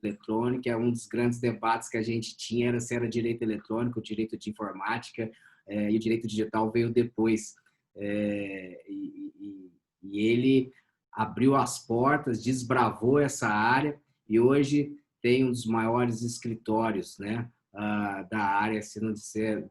eletrônico. É um dos grandes debates que a gente tinha, era se era direito eletrônico, o direito de informática, e o direito digital veio depois. E ele abriu as portas, desbravou essa área e hoje tem um dos maiores escritórios, né, da área, se não disser,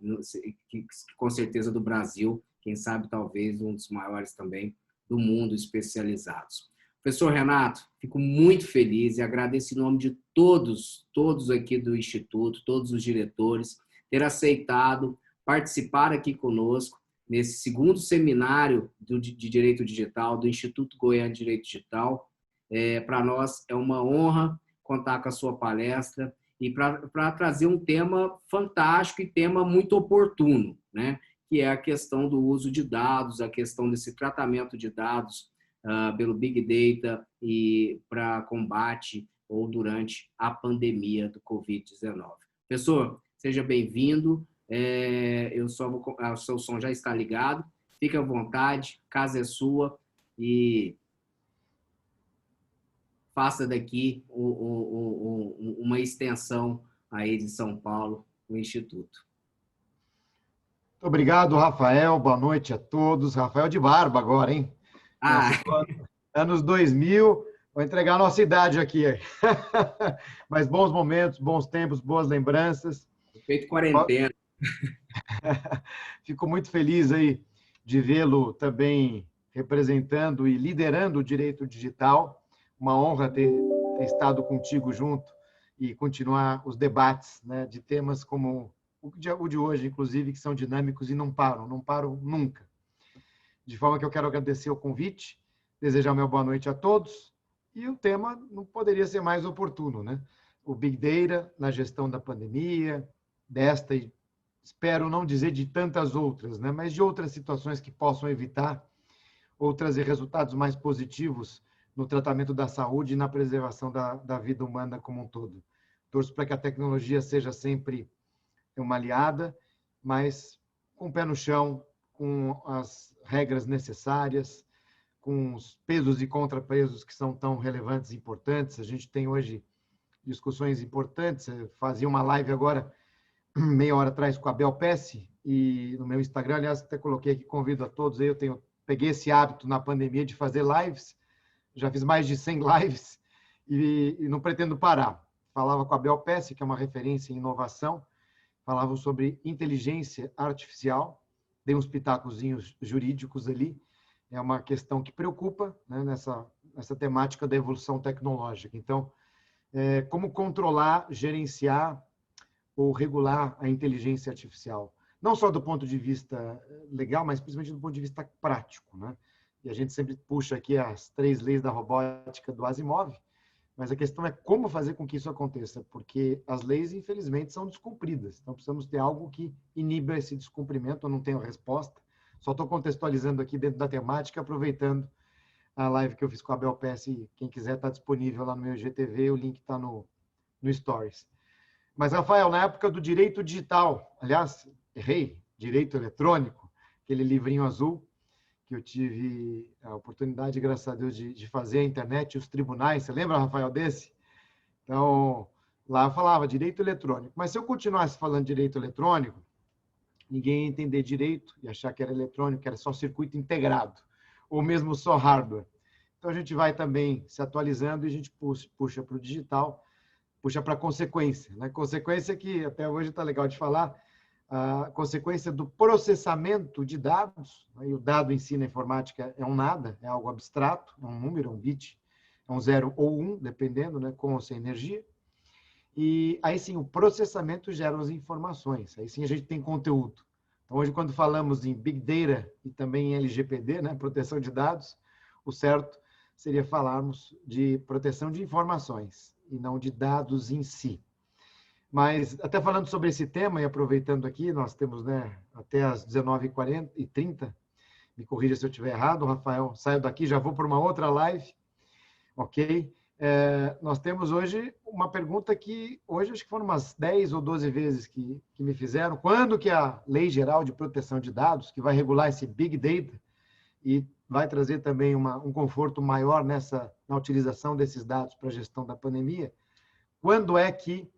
com certeza do Brasil, quem sabe talvez um dos maiores também do mundo especializados. Professor Renato, fico muito feliz e agradeço em nome de todos aqui do Instituto, todos os diretores, ter aceitado participar aqui conosco nesse segundo seminário de Direito Digital do Instituto Goiano de Direito Digital. Para nós é uma honra contar com a sua palestra e para trazer um tema fantástico e tema muito oportuno, né? Que é a questão do uso de dados, a questão desse tratamento de dados pelo Big Data e para combate ou durante a pandemia do Covid-19. Professor, seja bem-vindo. O seu som já está ligado. Fique à vontade, casa é sua e faça daqui uma extensão aí de São Paulo, no Instituto. Muito obrigado, Rafael. Boa noite a todos. Rafael de barba agora, hein? Anos 2000, vou entregar a nossa idade aqui. Mas bons momentos, bons tempos, boas lembranças. Feito quarentena. Fico muito feliz aí de vê-lo também representando e liderando o direito digital. Uma honra ter estado contigo junto e continuar os debates, né, de temas como o de hoje, inclusive, que são dinâmicos e não param nunca. De forma que eu quero agradecer o convite, desejar uma boa noite a todos, e o tema não poderia ser mais oportuno, né? O Big Data na gestão da pandemia, desta e espero não dizer de tantas outras, né? Mas de outras situações que possam evitar ou trazer resultados mais positivos no tratamento da saúde e na preservação da vida humana como um todo. Torço para que a tecnologia seja sempre uma aliada, mas com o pé no chão, com as regras necessárias, com os pesos e contrapesos que são tão relevantes e importantes. A gente tem hoje discussões importantes. Eu fazia uma live agora, meia hora atrás, com a Bel Pesce, e no meu Instagram, aliás, até coloquei aqui, convido a todos. Peguei esse hábito na pandemia de fazer lives, já fiz mais de 100 lives e não pretendo parar. Falava com a Bel Pesce, que é uma referência em inovação, falavam sobre inteligência artificial, dei uns pitacozinhos jurídicos ali, é uma questão que preocupa, né, nessa temática da evolução tecnológica. Então, como controlar, gerenciar ou regular a inteligência artificial? Não só do ponto de vista legal, mas principalmente do ponto de vista prático, né? E a gente sempre puxa aqui as 3 leis da robótica do Asimov, mas a questão é como fazer com que isso aconteça, porque as leis, infelizmente, são descumpridas. Então, precisamos ter algo que iniba esse descumprimento. Eu não tenho resposta, só estou contextualizando aqui dentro da temática, aproveitando a live que eu fiz com a Bel Pesce. Quem quiser, está disponível lá no meu IGTV, o link está no Stories. Mas, Rafael, na época do direito digital, aliás, errei, direito eletrônico, aquele livrinho azul, que eu tive a oportunidade, graças a Deus, de fazer a internet e os tribunais. Você lembra, Rafael, desse? Então, lá eu falava direito eletrônico. Mas se eu continuasse falando direito eletrônico, ninguém ia entender direito e achar que era eletrônico, que era só circuito integrado, ou mesmo só hardware. Então, a gente vai também se atualizando e a gente puxa para o digital, puxa para a consequência, né? Consequência que até hoje está legal de falar, a consequência do processamento de dados, né? E o dado em si na informática é um nada, é algo abstrato, é um número, é um bit, é um 0 ou 1, dependendo, né? Com ou sem energia. E aí sim, o processamento gera as informações, aí sim a gente tem conteúdo. Então, hoje, quando falamos em Big Data e também em LGPD, né? Proteção de dados, o certo seria falarmos de proteção de informações e não de dados em si. Mas, até falando sobre esse tema e aproveitando aqui, nós temos, né, até às 19h30, me corrija se eu estiver errado, Rafael, saio daqui, já vou para uma outra live, ok? Nós temos hoje uma pergunta que, hoje acho que foram umas 10 ou 12 vezes que me fizeram, quando que a Lei Geral de Proteção de Dados, que vai regular esse Big Data, e vai trazer também um conforto maior na utilização desses dados para a gestão da pandemia. Quando é que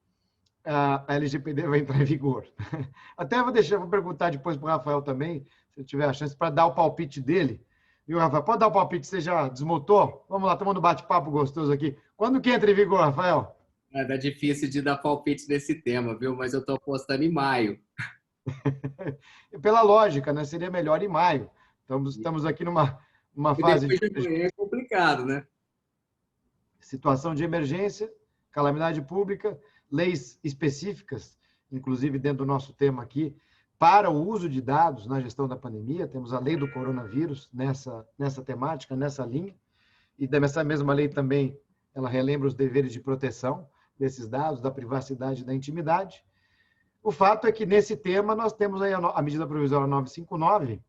a LGPD vai entrar em vigor? Até vou perguntar depois para o Rafael também, se tiver a chance, para dar o palpite dele. Viu, Rafael? Pode dar o palpite, você já desmontou? Vamos lá, estamos no bate-papo gostoso aqui. Quando que entra em vigor, Rafael? Tá difícil de dar palpite nesse tema, viu? Mas eu estou apostando em maio. Pela lógica, né? Seria melhor em maio. Estamos aqui numa fase de amanhã é complicado, né? Situação de emergência, calamidade pública, leis específicas, inclusive dentro do nosso tema aqui, para o uso de dados na gestão da pandemia. Temos a lei do coronavírus nessa temática, nessa linha, e dessa mesma lei também ela relembra os deveres de proteção desses dados, da privacidade e da intimidade. O fato é que nesse tema nós temos aí a medida provisória 959,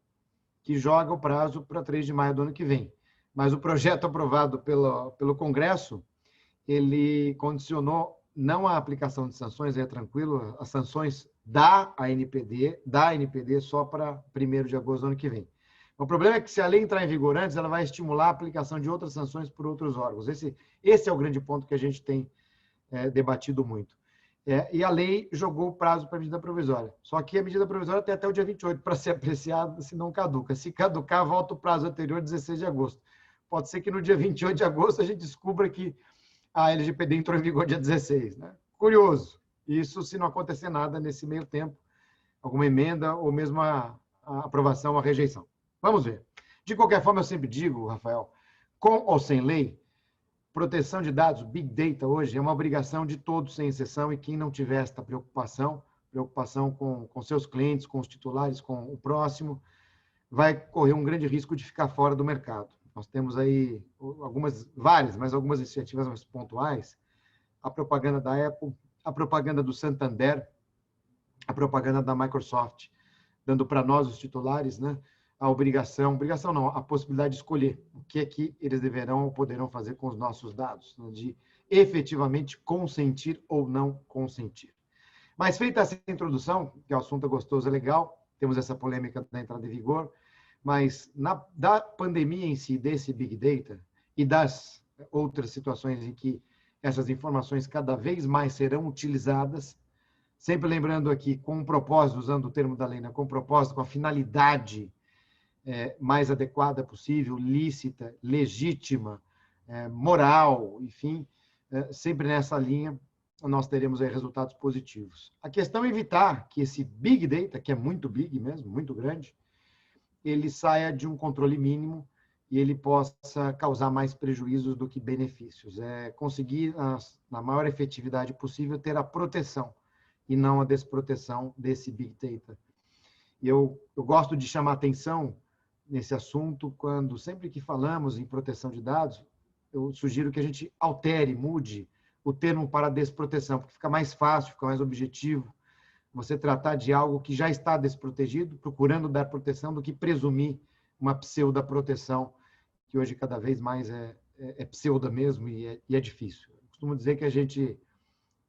que joga o prazo para 3 de maio do ano que vem. Mas o projeto aprovado pelo Congresso, ele condicionou não a aplicação de sanções, é tranquilo, as sanções da ANPD só para 1º de agosto do ano que vem. O problema é que se a lei entrar em vigor antes, ela vai estimular a aplicação de outras sanções por outros órgãos. Esse é o grande ponto que a gente tem debatido muito. E a lei jogou o prazo para a medida provisória. Só que a medida provisória tem até o dia 28 para ser apreciada, se não caduca. Se caducar, volta o prazo anterior, 16 de agosto. Pode ser que no dia 28 de agosto a gente descubra que a LGPD entrou em vigor dia 16. Né? Curioso. Isso se não acontecer nada nesse meio tempo, alguma emenda ou mesmo a aprovação ou a rejeição. Vamos ver. De qualquer forma, eu sempre digo, Rafael, com ou sem lei, proteção de dados, Big Data hoje, é uma obrigação de todos, sem exceção, e quem não tiver esta preocupação com seus clientes, com os titulares, com o próximo, vai correr um grande risco de ficar fora do mercado. Nós temos aí algumas iniciativas mais pontuais, a propaganda da Apple, a propaganda do Santander, a propaganda da Microsoft, dando para nós, os titulares, né, a possibilidade de escolher o que é que eles deverão ou poderão fazer com os nossos dados, né, de efetivamente consentir ou não consentir. Mas feita essa introdução, que o assunto é gostoso, é legal, temos essa polêmica da entrada em vigor, mas da pandemia em si, desse Big Data e das outras situações em que essas informações cada vez mais serão utilizadas, sempre lembrando aqui, com um propósito, usando o termo da lei, né, com um propósito, com a finalidade mais adequada possível, lícita, legítima, moral, enfim, sempre nessa linha, nós teremos aí resultados positivos. A questão é evitar que esse Big Data, que é muito big mesmo, muito grande, ele saia de um controle mínimo e ele possa causar mais prejuízos do que benefícios. Conseguir, na maior efetividade possível, ter a proteção e não a desproteção desse Big Data. E eu gosto de chamar atenção nesse assunto quando, sempre que falamos em proteção de dados, eu sugiro que a gente mude o termo para desproteção, porque fica mais fácil, fica mais objetivo você tratar de algo que já está desprotegido, procurando dar proteção, do que presumir uma pseudo-proteção, que hoje cada vez mais é pseudo mesmo e é difícil. Eu costumo dizer que a gente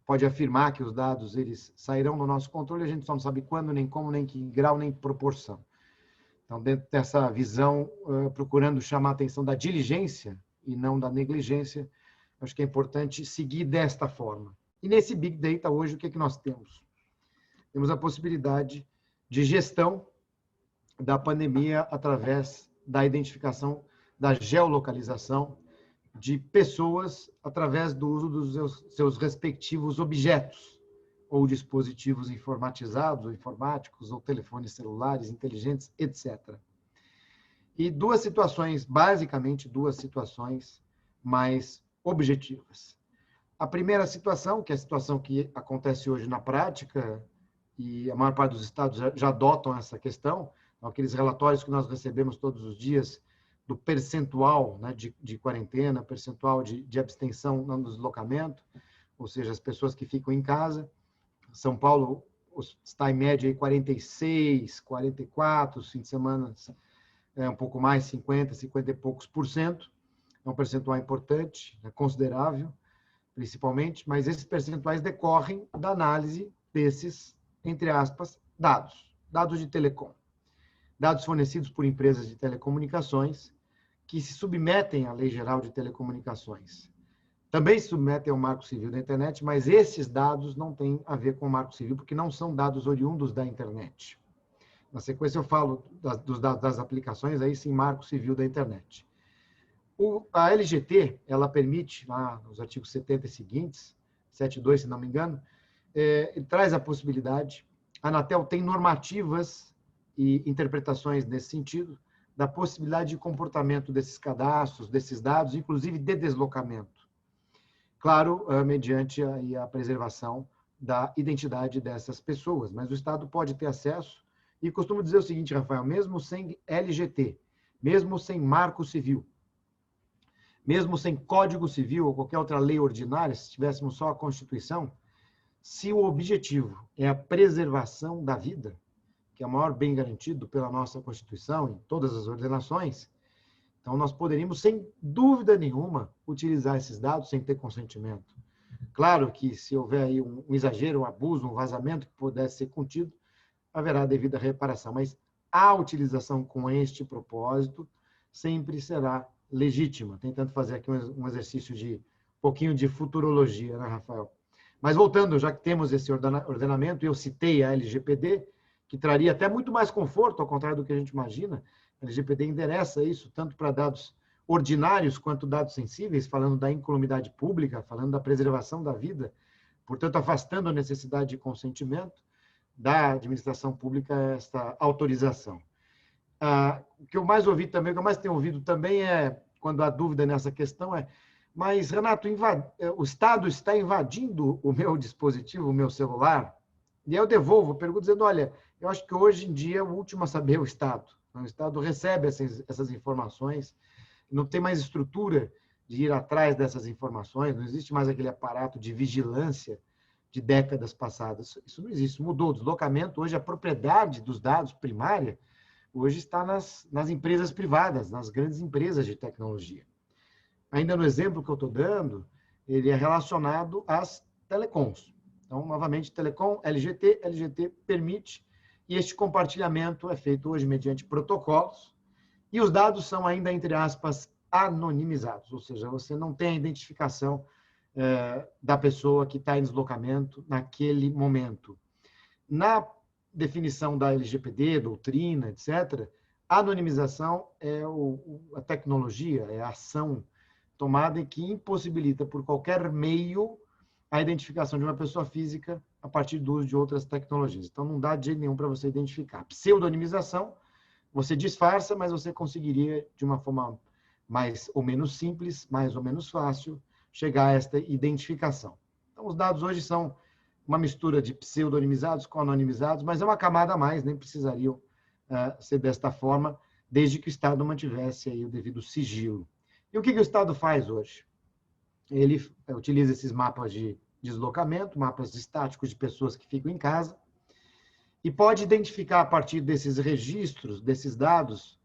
pode afirmar que os dados eles sairão do nosso controle, a gente só não sabe quando, nem como, nem que grau, nem proporção. Então, dentro dessa visão, procurando chamar a atenção da diligência e não da negligência, acho que é importante seguir desta forma. E nesse Big Data hoje, o que nós temos? Temos a possibilidade de gestão da pandemia através da identificação, da geolocalização de pessoas através do uso dos seus respectivos objetos ou dispositivos informatizados, ou informáticos, ou telefones celulares, inteligentes, etc. E basicamente duas situações mais objetivas. A primeira situação, que é a situação que acontece hoje na prática, e a maior parte dos estados já adotam essa questão, aqueles relatórios que nós recebemos todos os dias do percentual, né, de quarentena, percentual de abstenção no deslocamento, ou seja, as pessoas que ficam em casa. São Paulo está em média aí 46, 44, os fins de semana um pouco mais, 50 e poucos %. É um percentual importante, considerável, principalmente, mas esses percentuais decorrem da análise desses, entre aspas, dados de telecom. Dados fornecidos por empresas de telecomunicações, que se submetem à Lei Geral de Telecomunicações. Também se submetem ao Marco Civil da Internet, mas esses dados não têm a ver com o Marco Civil, porque não são dados oriundos da Internet. Na sequência, eu falo dos dados das aplicações, aí sim, Marco Civil da Internet. A LGT, ela permite, lá nos artigos 70 e seguintes, 72, se não me engano, ele traz a possibilidade, a Anatel tem normativas e interpretações nesse sentido, da possibilidade de comportamento desses cadastros, desses dados, inclusive de deslocamento. Claro, mediante a preservação da identidade dessas pessoas, mas o Estado pode ter acesso, e costumo dizer o seguinte, Rafael, mesmo sem LGT, mesmo sem Marco Civil, mesmo sem Código Civil ou qualquer outra lei ordinária, se tivéssemos só a Constituição, se o objetivo é a preservação da vida, que é o maior bem garantido pela nossa Constituição em todas as ordenações, então nós poderíamos, sem dúvida nenhuma, utilizar esses dados sem ter consentimento. Claro que se houver aí um exagero, um abuso, um vazamento que pudesse ser contido, haverá devida reparação, mas a utilização com este propósito sempre será legítima, tentando fazer aqui um exercício de um pouquinho de futurologia, né, Rafael? Mas voltando, já que temos esse ordenamento, eu citei a LGPD, que traria até muito mais conforto, ao contrário do que a gente imagina. A LGPD endereça isso tanto para dados ordinários quanto dados sensíveis, falando da incolumidade pública, falando da preservação da vida, portanto, afastando a necessidade de consentimento da administração pública esta autorização. O que eu mais ouvi também, o que eu mais tenho ouvido também é, quando há dúvida nessa questão, mas, Renato, o Estado está invadindo o meu dispositivo, o meu celular? E aí eu devolvo, pergunto dizendo, olha, eu acho que hoje em dia o último a saber é o Estado. O Estado recebe essas informações, não tem mais estrutura de ir atrás dessas informações, não existe mais aquele aparato de vigilância de décadas passadas. Isso não existe, mudou. O deslocamento, hoje a propriedade dos dados primária, hoje está nas empresas privadas, nas grandes empresas de tecnologia. Ainda no exemplo que eu estou dando, ele é relacionado às telecoms. Então, novamente, telecom, LGT permite, e este compartilhamento é feito hoje mediante protocolos, e os dados são ainda, entre aspas, anonimizados, ou seja, você não tem a identificação da pessoa que está em deslocamento naquele momento. Na definição da LGPD, doutrina, etc., a anonimização é a tecnologia, é a ação tomada em que impossibilita por qualquer meio a identificação de uma pessoa física a partir do uso de outras tecnologias. Então, não dá de jeito nenhum para você identificar. Pseudonimização, você disfarça, mas você conseguiria, de uma forma mais ou menos simples, mais ou menos fácil, chegar a esta identificação. Então, os dados hoje são uma mistura de pseudonimizados com anonimizados, mas é uma camada a mais, nem precisariam ser desta forma, desde que o Estado mantivesse aí o devido sigilo. E o que o Estado faz hoje? Ele utiliza esses mapas de deslocamento, mapas estáticos de pessoas que ficam em casa, e pode identificar a partir desses registros, desses dados,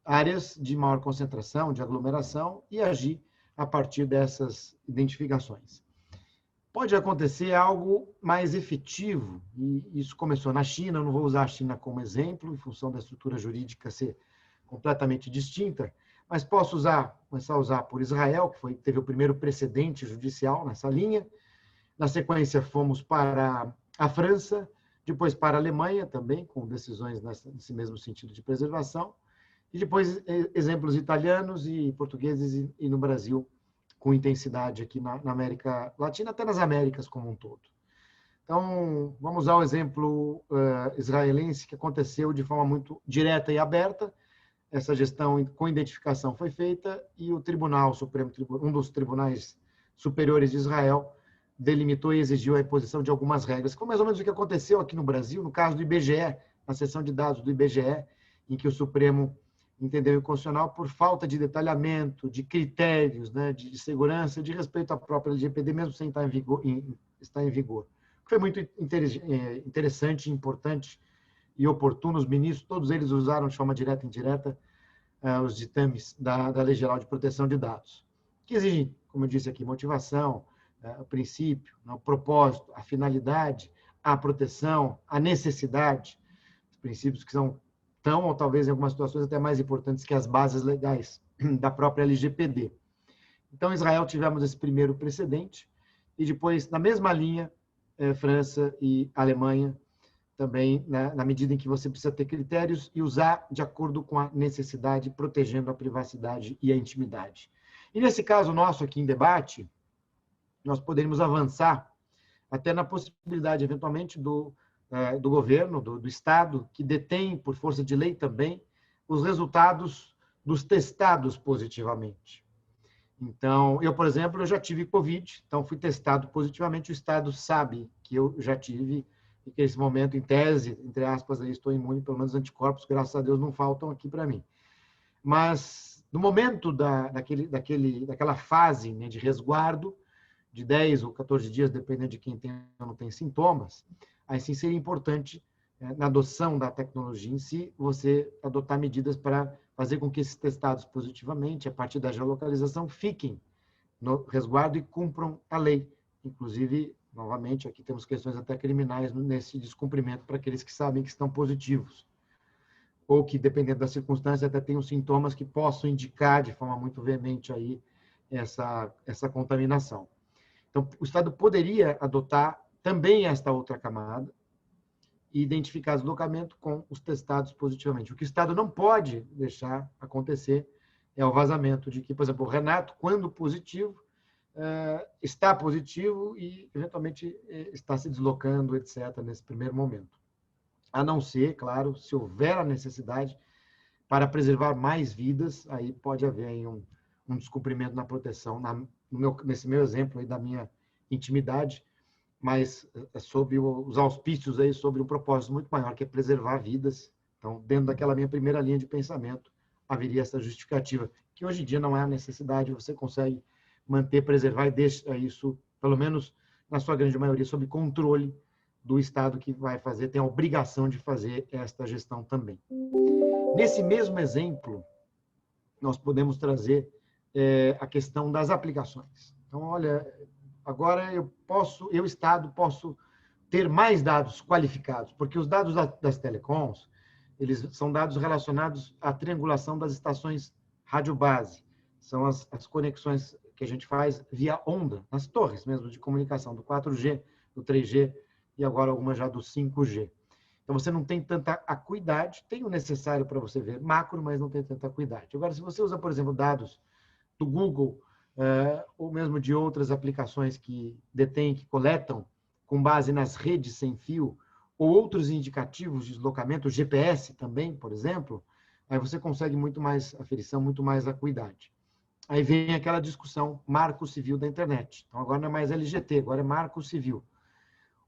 áreas de maior concentração, de aglomeração, e agir a partir dessas identificações. Pode acontecer algo mais efetivo, e isso começou na China, eu não vou usar a China como exemplo, em função da estrutura jurídica ser completamente distinta, mas posso começar a usar por Israel, que teve o primeiro precedente judicial nessa linha. Na sequência, fomos para a França, depois para a Alemanha, também, com decisões nesse mesmo sentido de preservação, e depois exemplos italianos e portugueses e no Brasil, com intensidade aqui na América Latina, até nas Américas como um todo. Então, vamos usar o exemplo israelense, que aconteceu de forma muito direta e aberta. Essa gestão com identificação foi feita e o Tribunal Supremo, um dos tribunais superiores de Israel, delimitou e exigiu a imposição de algumas regras. Foi mais ou menos o que aconteceu aqui no Brasil, no caso do IBGE, na seção de dados do IBGE, em que o Supremo entendeu inconstitucional por falta de detalhamento, de critérios, né, de segurança, de respeito à própria LGPD, mesmo sem estar em vigor. Foi muito interessante, importante e oportuno. Os ministros, todos eles usaram de forma direta e indireta os ditames da Lei Geral de Proteção de Dados, que exigem, como eu disse aqui, motivação, o princípio, o propósito, a finalidade, a proteção, a necessidade, os princípios que são tão, ou talvez em algumas situações até mais importantes que as bases legais da própria LGPD. Então, Israel tivemos esse primeiro precedente, e depois, na mesma linha, França e Alemanha, também, na medida em que você precisa ter critérios e usar de acordo com a necessidade, protegendo a privacidade e a intimidade. E nesse caso nosso aqui em debate, nós poderíamos avançar até na possibilidade, eventualmente, do governo, do Estado, que detém, por força de lei também, os resultados dos testados positivamente. Então, eu, por exemplo, eu já tive Covid, então fui testado positivamente, o Estado sabe que eu já tive, e que nesse momento, em tese, entre aspas, aí estou imune, pelo menos anticorpos, graças a Deus, não faltam aqui para mim. Mas, no momento daquela fase, né, de resguardo, de 10 ou 14 dias, dependendo de quem tem ou não tem sintomas, aí sim seria importante, na adoção da tecnologia em si, você adotar medidas para fazer com que esses testados positivamente, a partir da geolocalização, fiquem no resguardo e cumpram a lei. Inclusive, novamente, aqui temos questões até criminais nesse descumprimento para aqueles que sabem que estão positivos, ou que, dependendo da circunstância, até tenham sintomas que possam indicar de forma muito veemente aí essa contaminação. Então, o Estado poderia adotar também esta outra camada e identificar deslocamento com os testados positivamente. O que o Estado não pode deixar acontecer é o vazamento de que, por exemplo, o Renato, quando positivo, está positivo e, eventualmente, está se deslocando, etc., nesse primeiro momento. A não ser, claro, se houver a necessidade para preservar mais vidas, aí pode haver aí um descumprimento na proteção, nesse meu exemplo aí da minha intimidade, mas sob os auspícios aí, sobre um propósito muito maior, que é preservar vidas. Então, dentro daquela minha primeira linha de pensamento, haveria essa justificativa, que hoje em dia não é a necessidade, você consegue manter, preservar e deixa isso, pelo menos na sua grande maioria, sob controle do Estado que vai fazer, tem a obrigação de fazer esta gestão também. Nesse mesmo exemplo, nós podemos trazer a questão das aplicações. Então, olha, agora eu, Estado, posso ter mais dados qualificados, porque os dados das telecoms, eles são dados relacionados à triangulação das estações radiobase. São as conexões que a gente faz via onda, nas torres mesmo de comunicação, do 4G, do 3G e agora algumas já do 5G. Então, você não tem tanta acuidade, tem o necessário para você ver macro, mas não tem tanta acuidade. Agora, se você usa, por exemplo, dados do Google, ou mesmo de outras aplicações que detêm, que coletam, com base nas redes sem fio, ou outros indicativos de deslocamento, GPS também, por exemplo, aí você consegue muito mais aferição, muito mais acuidade. Aí vem aquela discussão marco civil da internet. Então, agora não é mais LGT, agora é marco civil.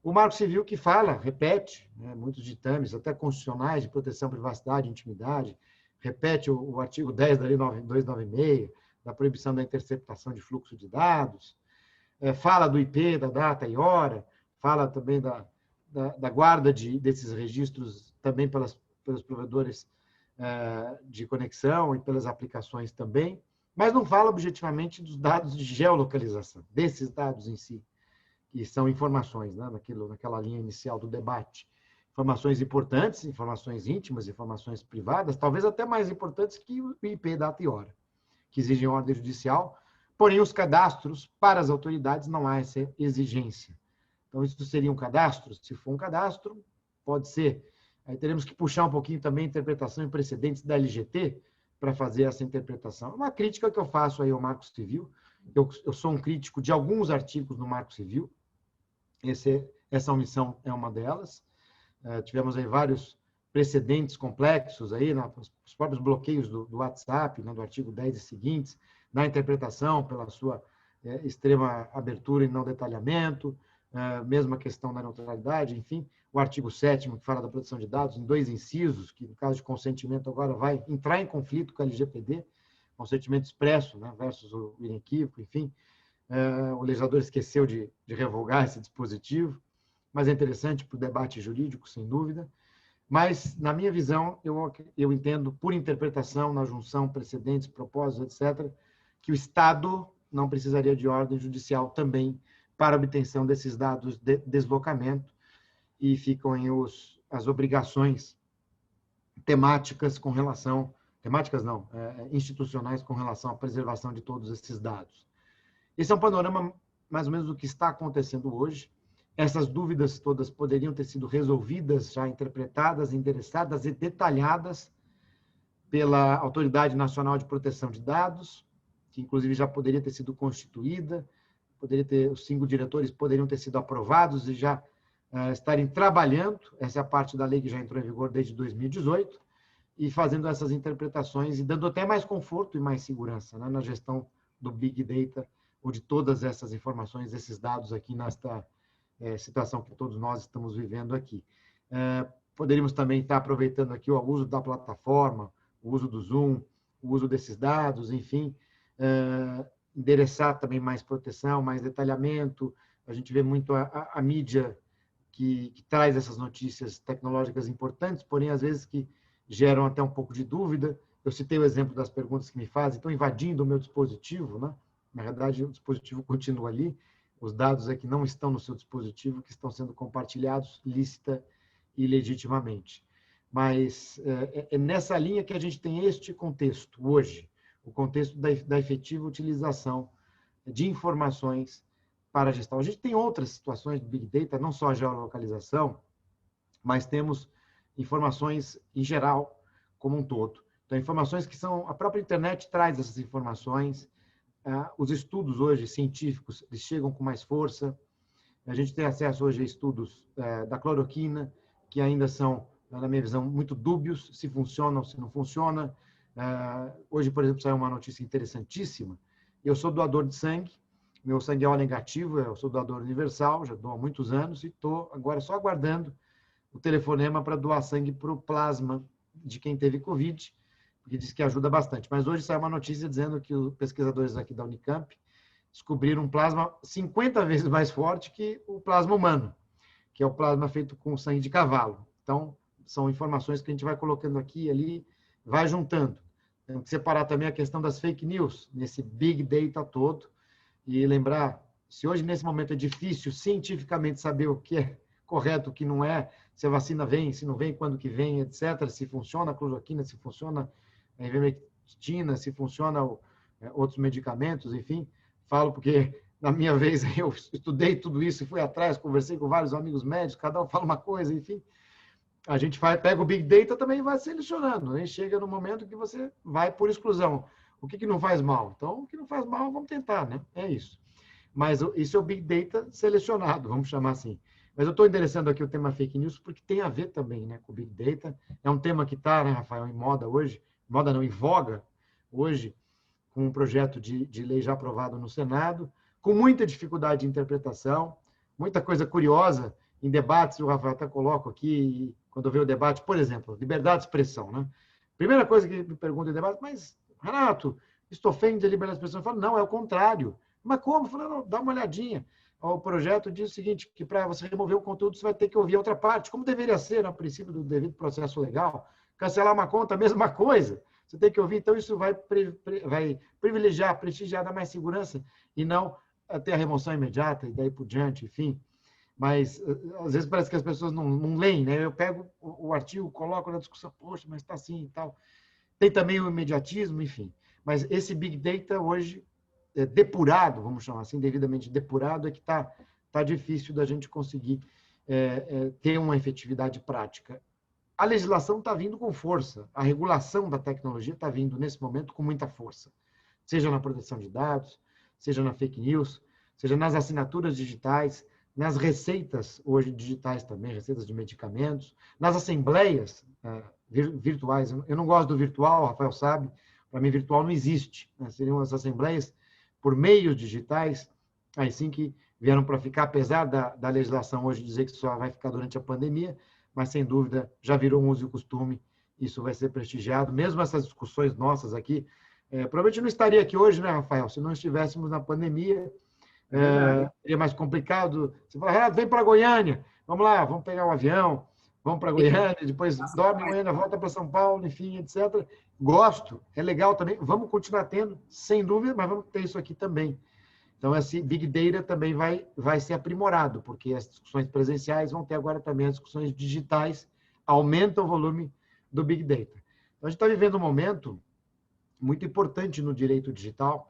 O marco civil que fala, repete, né, muitos ditames, até constitucionais de proteção à privacidade e intimidade, repete o artigo 10 da Lei 296, da proibição da interceptação de fluxo de dados, fala do IP, da data e hora, fala também da guarda desses registros também pelos provedores de conexão e pelas aplicações também, mas não fala objetivamente dos dados de geolocalização, desses dados em si, que são informações, né, naquela linha inicial do debate. Informações importantes, informações íntimas, informações privadas, talvez até mais importantes que o IP, data e hora, que exigem ordem judicial, porém os cadastros, para as autoridades, não há essa exigência. Então, isso seria um cadastro? Se for um cadastro, pode ser. Aí teremos que puxar um pouquinho também a interpretação em precedentes da LGT para fazer essa interpretação. Uma crítica que eu faço aí ao Marco Civil, eu sou um crítico de alguns artigos no Marco Civil, essa omissão é uma delas. Tivemos aí vários precedentes complexos, aí, os próprios bloqueios do WhatsApp, né, do artigo 10 e seguintes, na interpretação pela sua extrema abertura e não detalhamento, mesma questão da neutralidade, enfim, o artigo 7º, que fala da proteção de dados, em 2 incisos, que no caso de consentimento agora vai entrar em conflito com a LGPD, consentimento expresso, né, versus o inequívoco, enfim, o legislador esqueceu de revogar esse dispositivo, mas é interessante para o debate jurídico, sem dúvida. Mas, na minha visão, eu entendo, por interpretação, na junção, precedentes, propósitos, etc., que o Estado não precisaria de ordem judicial também para a obtenção desses dados de deslocamento, e ficam as obrigações temáticas com relação temáticas não, institucionais com relação à preservação de todos esses dados. Esse é um panorama mais ou menos do que está acontecendo hoje. Essas dúvidas todas poderiam ter sido resolvidas, já interpretadas, endereçadas e detalhadas pela Autoridade Nacional de Proteção de Dados, que inclusive já poderia ter sido constituída, os 5 diretores poderiam ter sido aprovados e já estarem trabalhando, essa é a parte da lei que já entrou em vigor desde 2018, e fazendo essas interpretações e dando até mais conforto e mais segurança, né, na gestão do Big Data, ou de todas essas informações, esses dados aqui nesta situação que todos nós estamos vivendo aqui. Poderíamos também estar aproveitando aqui o uso da plataforma, o uso do Zoom, o uso desses dados, enfim, endereçar também mais proteção, mais detalhamento. A gente vê muito a mídia que traz essas notícias tecnológicas importantes, porém, às vezes, que geram até um pouco de dúvida. Eu citei o exemplo das perguntas que me fazem, estão invadindo o meu dispositivo, né? Na verdade, o dispositivo continua ali, os dados é que não estão no seu dispositivo, que estão sendo compartilhados lícita e legitimamente. Mas é nessa linha que a gente tem este contexto hoje, o contexto da efetiva utilização de informações para a gestão. A gente tem outras situações de Big Data, não só a geolocalização, mas temos informações em geral, como um todo. Então, informações que são... A própria internet traz essas informações, os estudos hoje científicos eles chegam com mais força. A gente tem acesso hoje a estudos da cloroquina, que ainda são, na minha visão, muito dúbios, se funciona ou se não funciona. Hoje, por exemplo, saiu uma notícia interessantíssima. Eu sou doador de sangue, meu sangue é O negativo, eu sou doador universal, já dou há muitos anos, e estou agora só aguardando o telefonema para doar sangue para o plasma de quem teve Covid, porque diz que ajuda bastante. Mas hoje saiu uma notícia dizendo que os pesquisadores aqui da Unicamp descobriram um plasma 50 vezes mais forte que o plasma humano, que é o plasma feito com sangue de cavalo. Então, são informações que a gente vai colocando aqui e ali, vai juntando. Tem que separar também a questão das fake news, nesse big data todo, e lembrar, se hoje, nesse momento, é difícil cientificamente saber o que é correto, o que não é, se a vacina vem, se não vem, quando que vem, etc., se funciona a cloroquina, se funciona a ivermectina, se funciona outros medicamentos, enfim, falo porque, na minha vez, eu estudei tudo isso e fui atrás, conversei com vários amigos médicos, cada um fala uma coisa, enfim. A gente pega o Big Data também e vai selecionando, né? Chega no momento que você vai por exclusão. O que não faz mal? Então, o que não faz mal, vamos tentar, né? É isso. Mas isso é o Big Data selecionado, vamos chamar assim. Mas eu estou endereçando aqui o tema fake news porque tem a ver também, né, com o Big Data. É um tema que está, né, Rafael, em moda hoje, moda não, em voga hoje, com um projeto de lei já aprovado no Senado, com muita dificuldade de interpretação, muita coisa curiosa em debates, o Rafael até coloco aqui, quando eu vejo o debate, por exemplo, liberdade de expressão, né? Primeira coisa que me pergunta em debate, mas, Renato, isso ofende a liberdade de expressão? Eu falo, não, é o contrário. Mas como? Eu falo, não, dá uma olhadinha. O projeto diz o seguinte, que para você remover o conteúdo, você vai ter que ouvir a outra parte, como deveria ser, no princípio do devido processo legal. Cancelar uma conta, a mesma coisa. Você tem que ouvir, então isso vai privilegiar, prestigiar, dar mais segurança, e não ter a remoção imediata, e daí por diante, enfim. Mas, às vezes, parece que as pessoas não leem, né? Eu pego o artigo, coloco na discussão, poxa, mas está assim e tal. Tem também o imediatismo, enfim. Mas esse Big Data hoje, depurado, vamos chamar assim, devidamente depurado, é que tá difícil da gente conseguir ter uma efetividade prática. A legislação está vindo com força, a regulação da tecnologia está vindo, nesse momento, com muita força. Seja na proteção de dados, seja na fake news, seja nas assinaturas digitais, nas receitas hoje digitais também, receitas de medicamentos, nas assembleias virtuais. Eu não gosto do virtual, o Rafael sabe, para mim virtual não existe, né? Seriam as assembleias por meios digitais, aí sim que vieram para ficar, apesar da legislação hoje dizer que só vai ficar durante a pandemia, mas sem dúvida já virou um uso e costume, isso vai ser prestigiado, mesmo essas discussões nossas aqui, provavelmente não estaria aqui hoje, né, Rafael, se não estivéssemos na pandemia, seria mais complicado. Você fala, Renato, vem para Goiânia, vamos lá, vamos pegar um avião, vamos para Goiânia, depois dorme em Goiânia, volta para São Paulo, enfim, etc. Gosto, é legal também, vamos continuar tendo, sem dúvida, mas vamos ter isso aqui também. Então, esse Big Data também vai ser aprimorado, porque as discussões presenciais vão ter agora também as discussões digitais, aumentam o volume do Big Data. A gente está vivendo um momento muito importante no direito digital,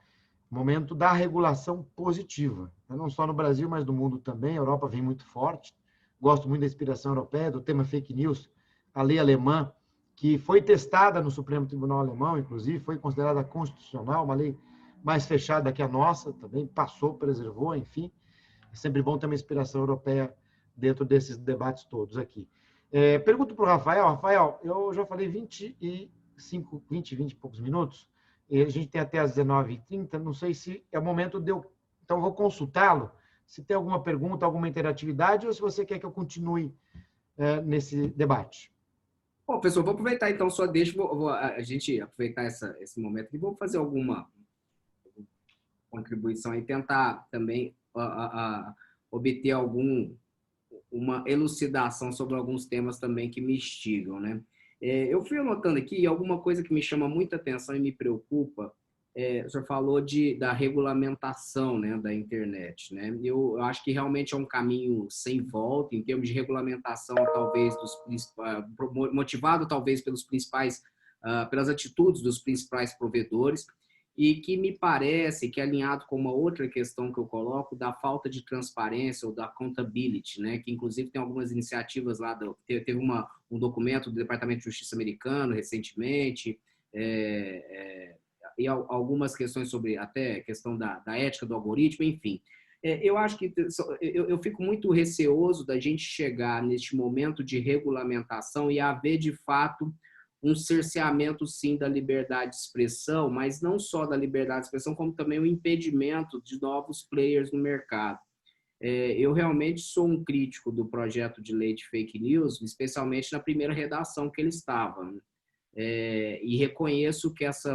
momento da regulação positiva, não só no Brasil, mas no mundo também. A Europa vem muito forte. Gosto muito da inspiração europeia, do tema fake news, a lei alemã, que foi testada no Supremo Tribunal Alemão, inclusive, foi considerada constitucional, uma lei mais fechada que a nossa, também passou, preservou, enfim. É sempre bom ter uma inspiração europeia dentro desses debates todos aqui. Pergunto para o Rafael. Rafael, eu já falei 20 e poucos minutos, e a gente tem até às 19h30, não sei se é o momento de eu... Então, vou consultá-lo, se tem alguma pergunta, alguma interatividade, ou se você quer que eu continue nesse debate. Bom, pessoal, vou aproveitar então só deixa a gente aproveitar esse momento e vou fazer alguma contribuição e tentar também obter uma elucidação sobre alguns temas também que me instigam, né? Eu fui anotando aqui alguma coisa que me chama muita atenção e me preocupa. O senhor falou da regulamentação, né, da internet, né? Eu acho que realmente é um caminho sem volta em termos de regulamentação, talvez motivado talvez pelos principais, pelas atitudes dos principais provedores, e que me parece que é alinhado com uma outra questão que eu coloco da falta de transparência ou da accountability, né? Que inclusive tem algumas iniciativas lá, teve um documento do Departamento de Justiça americano recentemente, e algumas questões sobre até questão da ética do algoritmo, enfim. Eu acho que eu fico muito receoso da gente chegar neste momento de regulamentação e haver, de fato, um cerceamento, sim, da liberdade de expressão, mas não só da liberdade de expressão, como também o impedimento de novos players no mercado. Eu realmente sou um crítico do projeto de lei de fake news, especialmente na primeira redação que ele estava, né? E reconheço que esse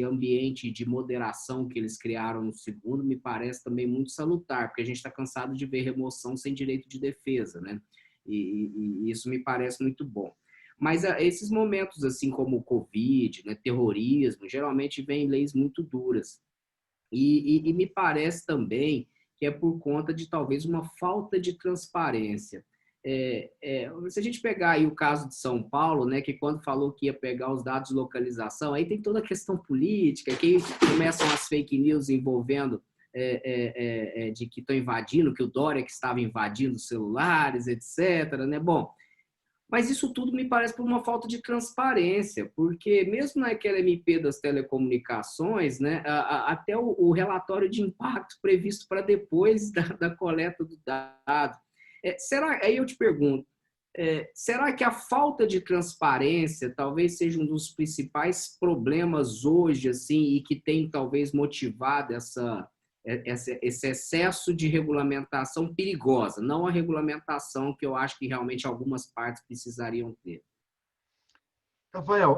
ambiente de moderação que eles criaram no segundo me parece também muito salutar, porque a gente está cansado de ver remoção sem direito de defesa, né? E isso me parece muito bom. Mas esses momentos, assim como o Covid, né, terrorismo, geralmente vêm leis muito duras. E me parece também que é por conta de talvez uma falta de transparência. Se a gente pegar aí o caso de São Paulo, né, que quando falou que ia pegar os dados de localização, aí tem toda a questão política, que começam as fake news envolvendo de que estão invadindo, que o Dória que estava invadindo os celulares, etc., né? Bom, mas isso tudo me parece por uma falta de transparência, porque mesmo naquela MP das telecomunicações, né, até o relatório de impacto previsto para depois da coleta do dado. Aí eu te pergunto, será que a falta de transparência talvez seja um dos principais problemas hoje, assim, e que tem talvez motivado esse excesso de regulamentação perigosa, não a regulamentação que eu acho que realmente algumas partes precisariam ter? Rafael,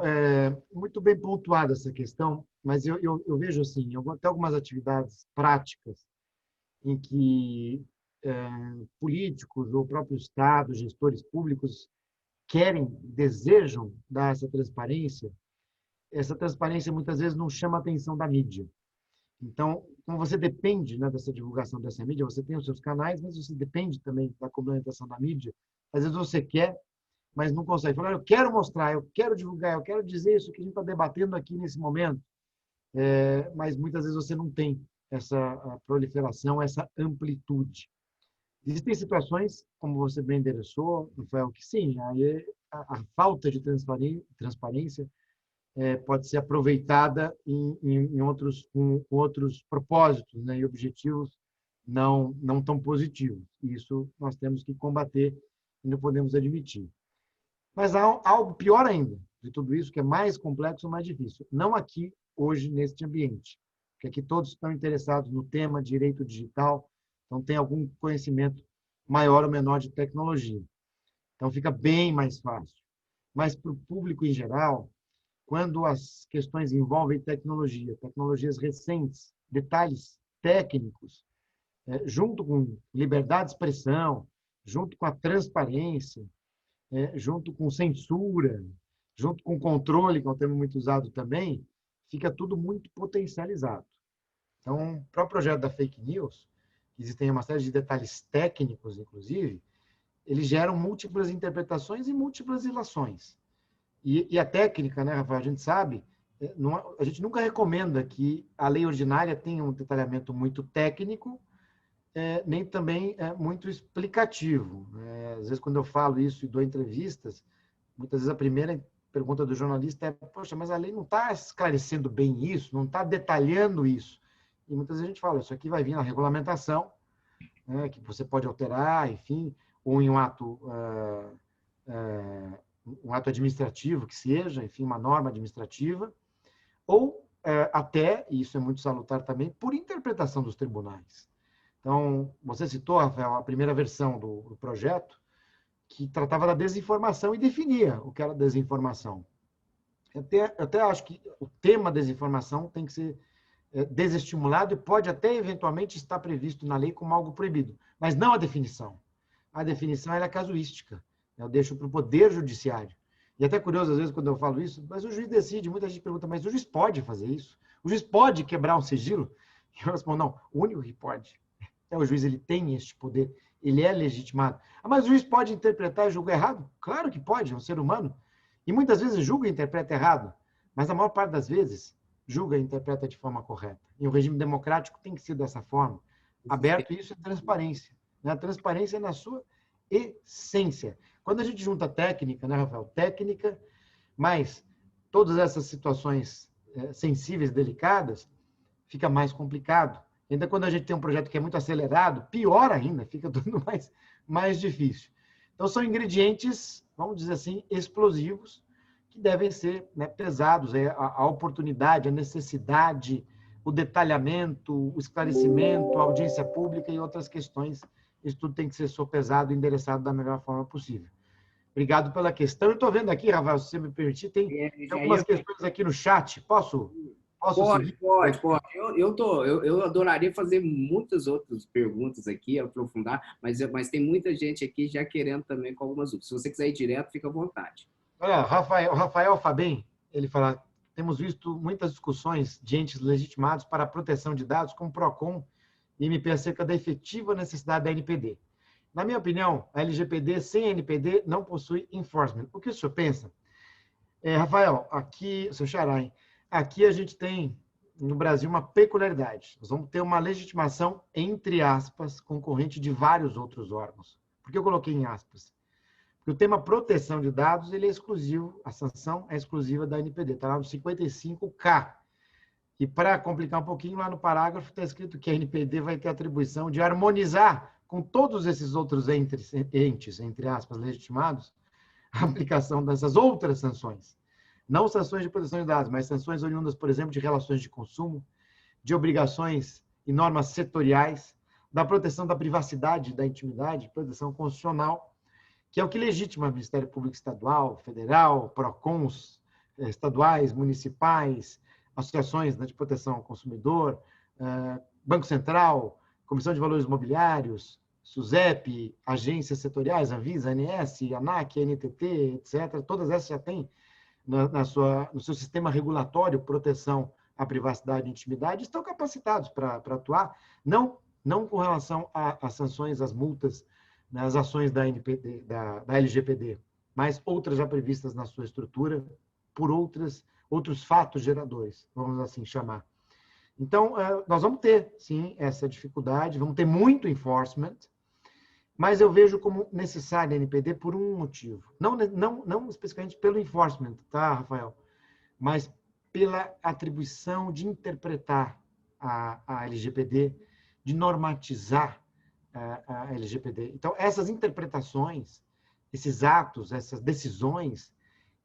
muito bem pontuada essa questão, mas eu vejo assim, até algumas atividades práticas em que políticos ou o próprio Estado, gestores públicos desejam dar essa transparência muitas vezes não chama a atenção da mídia. Então, como você depende, né, dessa divulgação dessa mídia, você tem os seus canais, mas você depende também da complementação da mídia. Às vezes você quer, mas não consegue. Falar, eu quero mostrar, eu quero divulgar, eu quero dizer isso que a gente está debatendo aqui nesse momento, mas muitas vezes você não tem essa proliferação, essa amplitude. Existem situações, como você bem endereçou, Rafael, que sim, aí a falta de transparência pode ser aproveitada em outros propósitos, né, e objetivos não tão positivos. Isso nós temos que combater e não podemos admitir. Mas há algo pior ainda de tudo isso, que é mais complexo, mais difícil. Não aqui, hoje, neste ambiente, porque aqui todos estão interessados no tema direito digital, então tem algum conhecimento maior ou menor de tecnologia. Então fica bem mais fácil. Mas para o público em geral, quando as questões envolvem tecnologias recentes, detalhes técnicos, junto com liberdade de expressão, junto com a transparência, junto com censura, junto com controle, que é um termo muito usado também, fica tudo muito potencializado. Então, para o projeto da fake news, existem uma série de detalhes técnicos, inclusive, eles geram múltiplas interpretações e múltiplas ilações. E a técnica, né, Rafael, a gente sabe, a gente nunca recomenda que a lei ordinária tenha um detalhamento muito técnico, nem também muito explicativo. Às vezes, quando eu falo isso e dou entrevistas, muitas vezes a primeira pergunta do jornalista é: poxa, mas a lei não está esclarecendo bem isso, não está detalhando isso. E muitas vezes a gente fala: isso aqui vai vir na regulamentação, né, que você pode alterar, enfim, ou em um ato administrativo que seja, enfim, uma norma administrativa, ou até, e isso é muito salutar também, por interpretação dos tribunais. Então, você citou, Rafael, a primeira versão do projeto, que tratava da desinformação e definia o que era desinformação. Eu até acho que o tema desinformação tem que ser desestimulado e pode até, eventualmente, estar previsto na lei como algo proibido, mas não a definição. A definição é casuística. Eu deixo para o Poder Judiciário. E até curioso, às vezes, quando eu falo isso, mas o juiz decide. Muita gente pergunta, mas o juiz pode fazer isso? O juiz pode quebrar um sigilo? E eu respondo, não, o único que pode o juiz, ele tem este poder, ele é legitimado. Mas o juiz pode interpretar e julgar errado? Claro que pode, é um ser humano. E muitas vezes julga e interpreta errado, mas a maior parte das vezes julga e interpreta de forma correta. E o regime democrático tem que ser dessa forma, aberto, e isso é transparência. Né? A transparência é na sua essência. Quando a gente junta técnica, né, Rafael? Técnica, mas todas essas situações sensíveis, delicadas, fica mais complicado. Ainda quando a gente tem um projeto que é muito acelerado, pior ainda, fica tudo mais difícil. Então, são ingredientes, vamos dizer assim, explosivos, que devem ser, né, pesados. A oportunidade, a necessidade, o detalhamento, o esclarecimento, a audiência pública e outras questões. Isso tudo tem que ser sopesado e endereçado da melhor forma possível. Obrigado pela questão. Eu estou vendo aqui, Rafael, se você me permitir, tem algumas questões aqui no chat. Posso seguir? Pode. Eu adoraria fazer muitas outras perguntas aqui, aprofundar, mas tem muita gente aqui já querendo também com algumas dúvidas. Se você quiser ir direto, fica à vontade. Olha, o Rafael Fabem, ele fala: temos visto muitas discussões de entes legitimados para a proteção de dados, como PROCON e MP, acerca da efetiva necessidade da NPD. Na minha opinião, a LGPD sem a NPD não possui enforcement. O que o senhor pensa? Rafael, aqui, seu xará, hein? Aqui a gente tem, no Brasil, uma peculiaridade. Nós vamos ter uma legitimação, entre aspas, concorrente de vários outros órgãos. Por que eu coloquei em aspas? Porque o tema proteção de dados, ele é exclusivo, a sanção é exclusiva da NPD, está lá no 55K. E para complicar um pouquinho, lá no parágrafo está escrito que a NPD vai ter a atribuição de harmonizar com todos esses outros entes, entre aspas, legitimados, a aplicação dessas outras sanções. Não sanções de proteção de dados, mas sanções oriundas, por exemplo, de relações de consumo, de obrigações e normas setoriais, da proteção da privacidade, da intimidade, proteção constitucional, que é o que legitima o Ministério Público Estadual, Federal, PROCONs estaduais, municipais, associações de proteção ao consumidor, Banco Central, Comissão de Valores Imobiliários, SUSEP, agências setoriais, Anvisa, ANS, ANAC, NTT, etc. Todas essas já têm no seu sistema regulatório proteção à privacidade e intimidade, estão capacitados para atuar, não com relação às sanções, às multas, nas ações da NPD, da LGPD, mas outras já previstas na sua estrutura por outros fatos geradores, vamos assim chamar. Então, nós vamos ter, sim, essa dificuldade, vamos ter muito enforcement, mas eu vejo como necessária a NPD por um motivo. Não especificamente pelo enforcement, tá, Rafael? Mas pela atribuição de interpretar a LGPD, de normatizar a LGPD. Então, essas interpretações, esses atos, essas decisões,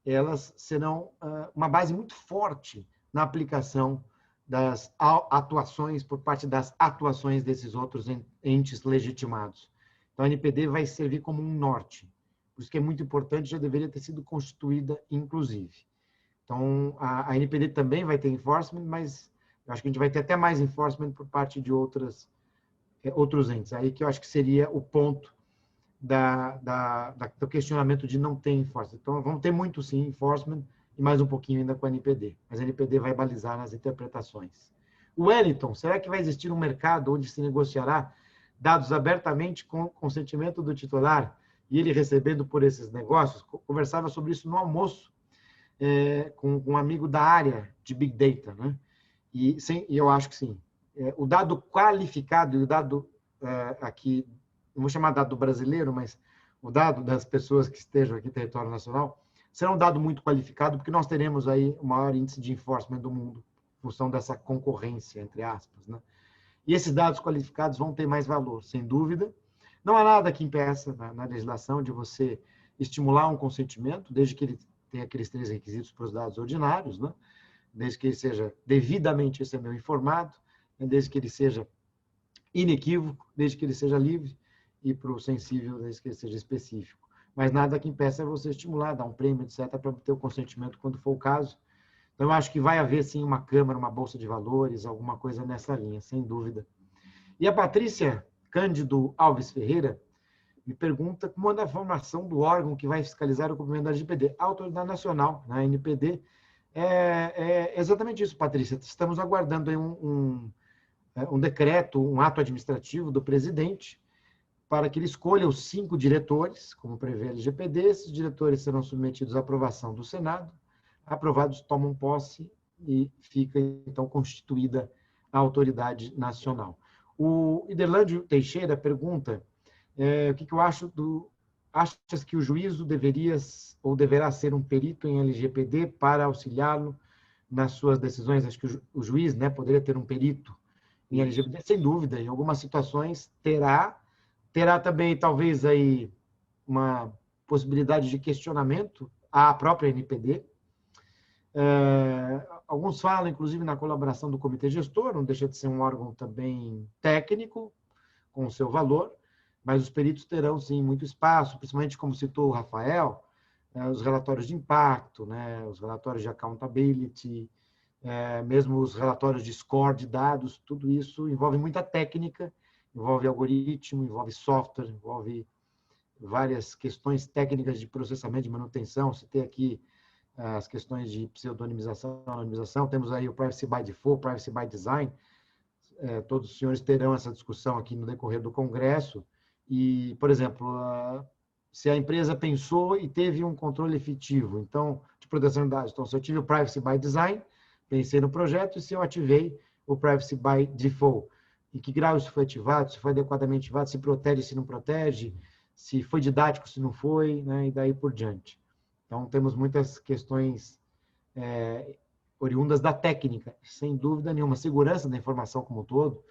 elas serão uma base muito forte na aplicação das atuações, por parte das atuações desses outros entes legitimados. Então, a NPD vai servir como um norte. Por isso que é muito importante, já deveria ter sido constituída, inclusive. Então, a NPD também vai ter enforcement, mas eu acho que a gente vai ter até mais enforcement por parte de outros entes. Aí que eu acho que seria o ponto do questionamento de não ter enforcement. Então, vamos ter muito, sim, enforcement, e mais um pouquinho ainda com a NPD. Mas a NPD vai balizar nas interpretações. O Wellington, será que vai existir um mercado onde se negociará dados abertamente com consentimento do titular e ele recebendo por esses negócios? Conversava sobre isso no almoço com um amigo da área de Big Data, né? E eu acho que sim. O dado qualificado e o dado aqui, não vou chamar dado brasileiro, mas o dado das pessoas que estejam aqui no território nacional, será um dado muito qualificado, porque nós teremos aí o maior índice de enforcement do mundo, em função dessa concorrência, entre aspas, né? E esses dados qualificados vão ter mais valor, sem dúvida. Não há nada que impeça na legislação de você estimular um consentimento, desde que ele tenha aqueles 3 requisitos para os dados ordinários, né? Desde que ele seja devidamente informado, desde que ele seja inequívoco, desde que ele seja livre, e para o sensível, desde que ele seja específico. Mas nada que impeça você estimular, dar um prêmio, etc., para obter o consentimento quando for o caso. Então, eu acho que vai haver, sim, uma Câmara, uma Bolsa de Valores, alguma coisa nessa linha, sem dúvida. E a Patrícia Cândido Alves Ferreira me pergunta como anda a formação do órgão que vai fiscalizar o cumprimento da LGPD. A Autoridade Nacional, a NPD, é exatamente isso, Patrícia. Estamos aguardando aí um decreto, um ato administrativo do presidente, para que ele escolha os 5 diretores, como prevê a LGPD. Esses diretores serão submetidos à aprovação do Senado. Aprovados, tomam posse e fica, então, constituída a autoridade nacional. O Iderlândio Teixeira pergunta o que eu acho Achas que o juízo deverá ser um perito em LGPD para auxiliá-lo nas suas decisões? Acho que o juiz, né, poderia ter um perito em LGPD, sem dúvida. Em algumas situações terá também, talvez, aí uma possibilidade de questionamento à própria NPD. Alguns falam, inclusive, na colaboração do comitê gestor, não deixa de ser um órgão também técnico, com o seu valor, mas os peritos terão, sim, muito espaço, principalmente, como citou o Rafael, os relatórios de impacto, né, os relatórios de accountability, mesmo os relatórios de score de dados, tudo isso envolve muita técnica, envolve algoritmo, envolve software, envolve várias questões técnicas de processamento, de manutenção. Citei aqui as questões de pseudonimização, anonimização, temos aí o Privacy by Default, Privacy by Design. Todos os senhores terão essa discussão aqui no decorrer do Congresso. E, por exemplo, se a empresa pensou e teve um controle efetivo, então, de proteção de dados. Então, se eu tive o Privacy by Design, pensei no projeto, e se eu ativei o Privacy by Default, em que grau isso foi ativado, se foi adequadamente ativado, se protege, se não protege, se foi didático, se não foi, né, e daí por diante. Então, temos muitas questões oriundas da técnica, sem dúvida nenhuma, segurança da informação como um todo.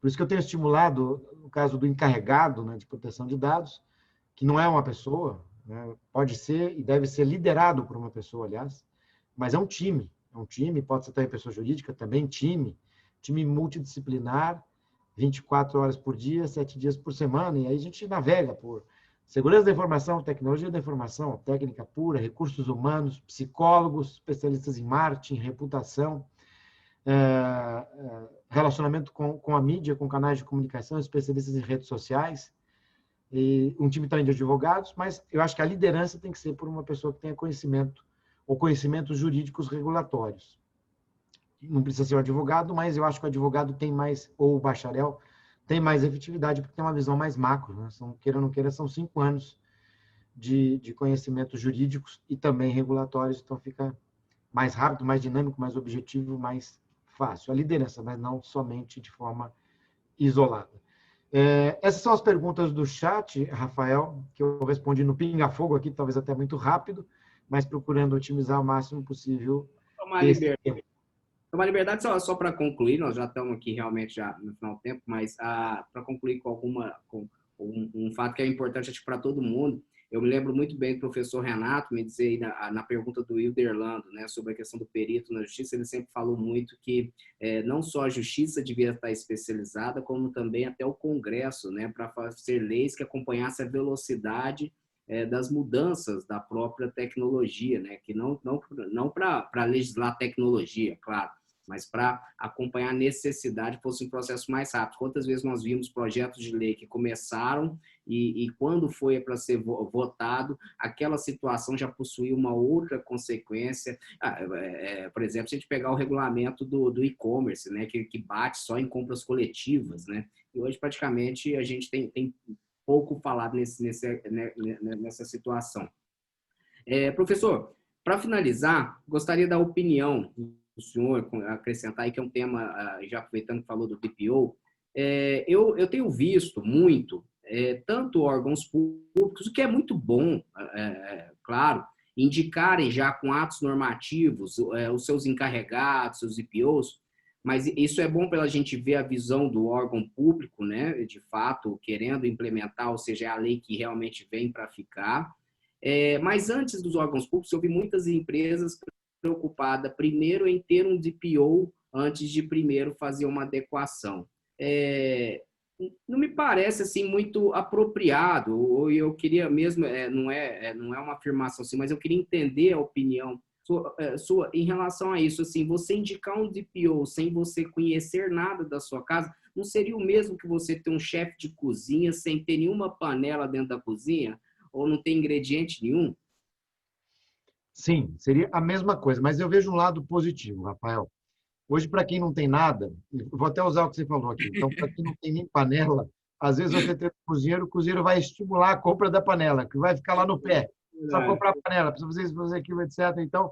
Por isso que eu tenho estimulado, no caso do encarregado, né, de proteção de dados, que não é uma pessoa, né, pode ser e deve ser liderado por uma pessoa, aliás, mas é um time, pode ser também pessoa jurídica, também time multidisciplinar, 24 horas por dia, 7 dias por semana, e aí a gente navega por segurança da informação, tecnologia da informação, técnica pura, recursos humanos, psicólogos, especialistas em marketing, reputação, relacionamento com a mídia, com canais de comunicação, especialistas em redes sociais, e um time também de advogados, mas eu acho que a liderança tem que ser por uma pessoa que tenha conhecimento ou conhecimentos jurídicos regulatórios. Não precisa ser um advogado, mas eu acho que o advogado tem mais, ou o bacharel, tem mais efetividade, porque tem uma visão mais macro, né? Queira ou não queira, são 5 anos de conhecimentos jurídicos e também regulatórios, então fica mais rápido, mais dinâmico, mais objetivo, mais fácil. A liderança, mas não somente de forma isolada. Essas são as perguntas do chat, Rafael, que eu respondi no pinga-fogo aqui, talvez até muito rápido, mas procurando otimizar o máximo possível esse tempo. Uma liberdade só para concluir, nós já estamos aqui realmente já no final do tempo, mas para concluir com um fato que é importante para todo mundo. Eu me lembro muito bem do professor Renato me dizer aí na pergunta do Hilderlando, né, sobre a questão do perito na justiça. Ele sempre falou muito que não só a justiça devia estar especializada, como também até o Congresso, né, para fazer leis que acompanhassem a velocidade das mudanças da própria tecnologia, né, que não para legislar tecnologia, claro, mas para acompanhar a necessidade, fosse um processo mais rápido. Quantas vezes nós vimos projetos de lei que começaram e quando foi para ser votado, aquela situação já possuía uma outra consequência. Por exemplo, se a gente pegar o regulamento do e-commerce, né, que bate só em compras coletivas, né, e hoje praticamente a gente tem pouco falado nessa situação. Professor, Para finalizar, gostaria da opinião do senhor, acrescentar aí que é um tema, já aproveitando que falou do DPO, eu tenho visto muito, tanto órgãos públicos, o que é muito bom, claro, indicarem já com atos normativos os seus encarregados, seus DPOs, mas isso é bom para a gente ver a visão do órgão público, né, de fato, querendo implementar, ou seja, é a lei que realmente vem para ficar. Mas antes dos órgãos públicos, eu vi muitas empresas preocupadas primeiro em ter um DPO antes de primeiro fazer uma adequação. Não me parece assim muito apropriado, ou eu queria mesmo, não é uma afirmação assim, mas eu queria entender a opinião sua em relação a isso. Assim, você indicar um DPO sem você conhecer nada da sua casa, não seria o mesmo que você ter um chefe de cozinha sem ter nenhuma panela dentro da cozinha? Ou não tem ingrediente nenhum? Sim, seria a mesma coisa, mas eu vejo um lado positivo, Rafael. Hoje, para quem não tem nada, vou até usar o que você falou aqui. Então, para quem não tem nem panela, às vezes você tem o cozinheiro vai estimular a compra da panela, que vai ficar lá no pé. Só comprar a panela, precisa fazer isso, fazer aquilo, etc. Então,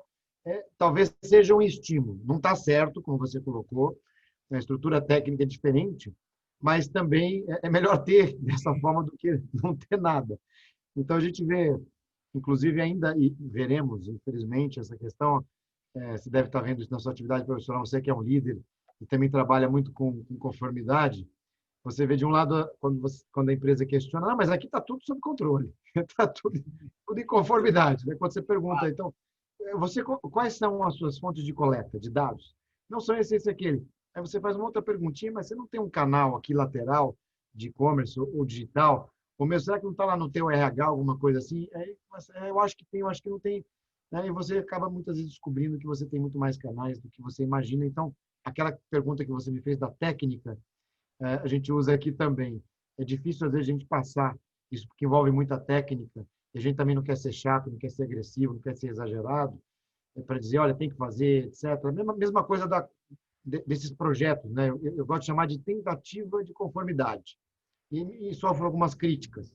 talvez seja um estímulo. Não está certo, como você colocou, a estrutura técnica é diferente, mas também é melhor ter dessa forma do que não ter nada. Então, a gente vê, inclusive ainda, e veremos, infelizmente, essa questão, você deve estar vendo isso na sua atividade profissional, você que é um líder e também trabalha muito com conformidade, você vê de um lado, quando a empresa questiona, mas aqui está tudo sob controle, está tudo em conformidade. Né? Quando você pergunta, então, quais são as suas fontes de coleta de dados? Não são esse aquele. Aí você faz uma outra perguntinha, mas você não tem um canal aqui lateral de e-commerce ou digital? Ou mesmo, será que não está lá no teu RH, alguma coisa assim? Eu acho que tem, eu acho que não tem. Né? E você acaba muitas vezes descobrindo que você tem muito mais canais do que você imagina. Então, aquela pergunta que você me fez da técnica, a gente usa aqui também. É difícil, às vezes, a gente passar isso, porque envolve muita técnica, e a gente também não quer ser chato, não quer ser agressivo, não quer ser exagerado, para dizer, olha, tem que fazer, etc. A mesma coisa desses projetos, né? Eu gosto de chamar de tentativa de conformidade. E sofro algumas críticas.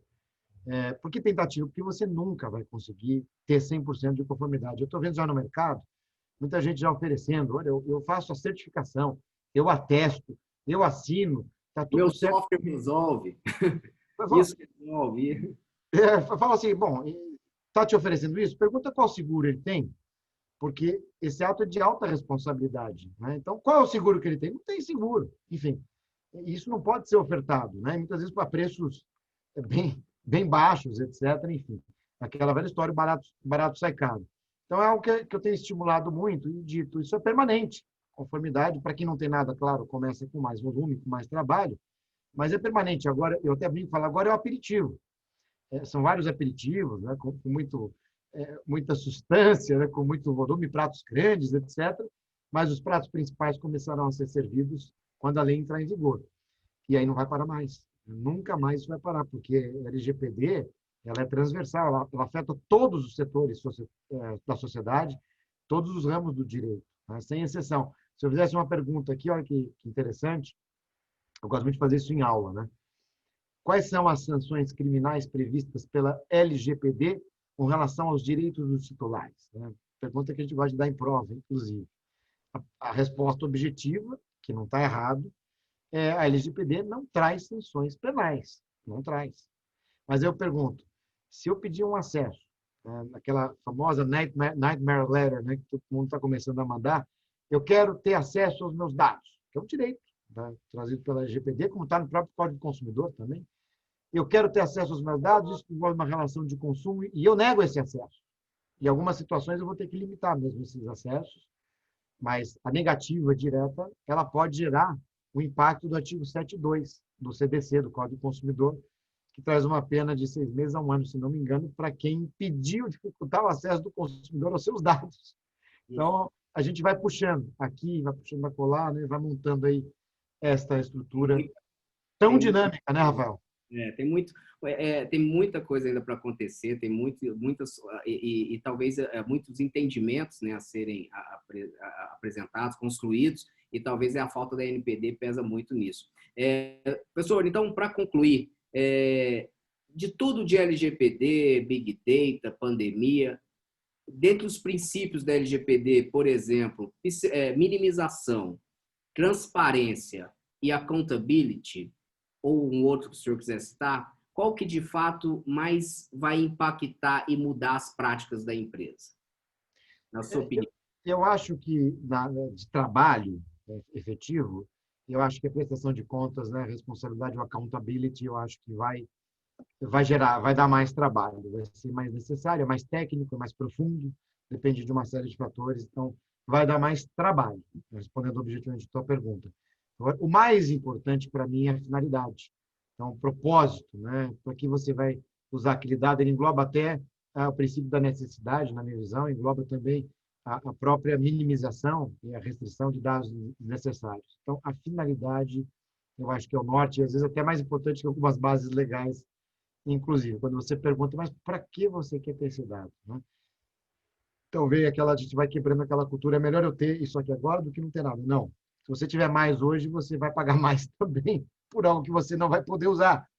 Por que tentativa? Porque você nunca vai conseguir ter 100% de conformidade. Eu estou vendo já no mercado, muita gente já oferecendo, olha, eu faço a certificação, eu atesto, eu assino, está Meu tudo certo. software resolve. Fala, Isso resolve. fala assim, bom, está te oferecendo isso? Pergunta qual seguro ele tem, porque esse auto é de alta responsabilidade. Né? Então, qual é o seguro que ele tem? Não tem seguro. Enfim, isso não pode ser ofertado, né? Muitas vezes para preços bem baixos, etc. Enfim, aquela velha história, barato sai caro. Então, é algo que eu tenho estimulado muito e dito, isso é permanente. Conformidade, para quem não tem nada, claro, começa com mais volume, com mais trabalho, mas é permanente. Agora, eu até brinco e falo, agora é o aperitivo. São vários aperitivos, né, com muita substância, né, com muito volume, pratos grandes, etc. Mas os pratos principais começarão a ser servidos quando a lei entrar em vigor. E aí não vai parar mais. Nunca mais isso vai parar, porque a LGPD ela é transversal, ela afeta todos os setores da sociedade, todos os ramos do direito, né, sem exceção. Se eu fizesse uma pergunta aqui, olha que interessante, eu gosto muito de fazer isso em aula, né? Quais são as sanções criminais previstas pela LGPD com relação aos direitos dos titulares? Né? Pergunta que a gente gosta de dar em prova, inclusive. A resposta objetiva, que não está errado, a LGPD não traz sanções penais, não traz. Mas eu pergunto, se eu pedir um acesso, aquela famosa nightmare letter, né, que todo mundo está começando a mandar, eu quero ter acesso aos meus dados, que é um direito, tá, trazido pela LGPD, como está no próprio Código do Consumidor também. Eu quero ter acesso aos meus dados, isso envolve uma relação de consumo, e eu nego esse acesso. Em algumas situações eu vou ter que limitar mesmo esses acessos, mas a negativa direta, ela pode gerar o impacto do artigo 7.2 do CDC, do Código do Consumidor, que traz uma pena de 6 meses a 1 ano, se não me engano, para quem impediu, dificultar o acesso do consumidor aos seus dados. Então, a gente vai puxando aqui, vai puxando acolá, né? Vai montando aí esta estrutura tão dinâmica, né, Rafael? Tem muita coisa ainda para acontecer, tem muitas e talvez muitos entendimentos, né, a serem apresentados, construídos, e talvez a falta da NPD pesa muito nisso. Professor, então, para concluir, de tudo de LGPD, Big Data, pandemia, dentre os princípios da LGPD, por exemplo, minimização, transparência e accountability, ou um outro que o senhor quiser citar, qual que de fato mais vai impactar e mudar as práticas da empresa, na sua opinião? Eu acho que de trabalho efetivo, eu acho que a prestação de contas, né, a responsabilidade, o accountability, eu acho que vai dar mais trabalho, vai ser mais necessário, é mais técnico, é mais profundo, depende de uma série de fatores, então vai dar mais trabalho, respondendo objetivamente a tua pergunta. O mais importante para mim é a finalidade, então o propósito, né? Para que você vai usar aquele dado, ele engloba até o princípio da necessidade, na minha visão, engloba também a própria minimização e a restrição de dados necessários. Então, a finalidade, eu acho que é o norte, e às vezes até mais importante que algumas bases legais, inclusive, quando você pergunta, mas para que você quer ter esse dado? Né? Então, a gente vai quebrando aquela cultura, é melhor eu ter isso aqui agora do que não ter nada. Não. Se você tiver mais hoje, você vai pagar mais também por algo que você não vai poder usar,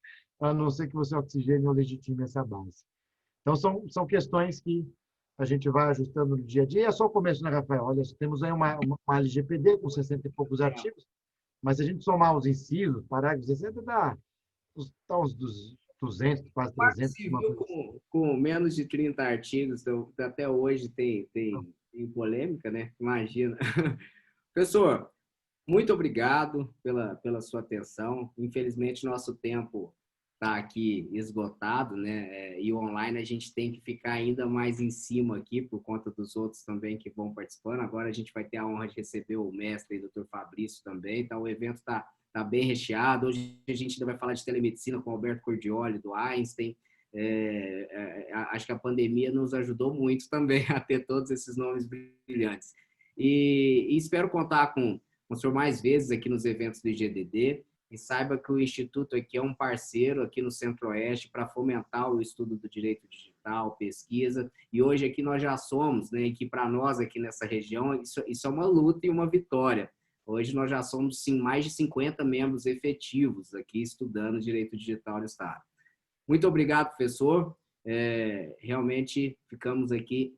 a não ser que você oxigene ou legitime essa base. Então, são questões que a gente vai ajustando no dia a dia. E é só o começo, né, Rafael? Olha, temos aí uma LGPD com 60 e poucos artigos, mas se a gente somar os incisos, parágrafos, 60, dá uns 200, quase 300. Civil com menos de 30 artigos, então, até hoje tem polêmica, né? Imagina. Professor, muito obrigado pela sua atenção. Infelizmente, nosso tempo está aqui esgotado, né? E online a gente tem que ficar ainda mais em cima aqui, por conta dos outros também que vão participando. Agora a gente vai ter a honra de receber o mestre, o Dr. Fabrício também. Então, o evento está bem recheado. Hoje a gente ainda vai falar de telemedicina com o Alberto Cordioli, do Einstein. Acho que a pandemia nos ajudou muito também a ter todos esses nomes brilhantes. E espero contar com o senhor mais vezes aqui nos eventos do IGDD, e saiba que o Instituto aqui é um parceiro aqui no Centro-Oeste para fomentar o estudo do direito digital, pesquisa, e hoje aqui nós já somos, né, que para nós aqui nessa região, isso é uma luta e uma vitória. Hoje nós já somos, sim, mais de 50 membros efetivos aqui estudando direito digital no Estado. Muito obrigado, professor. Realmente ficamos aqui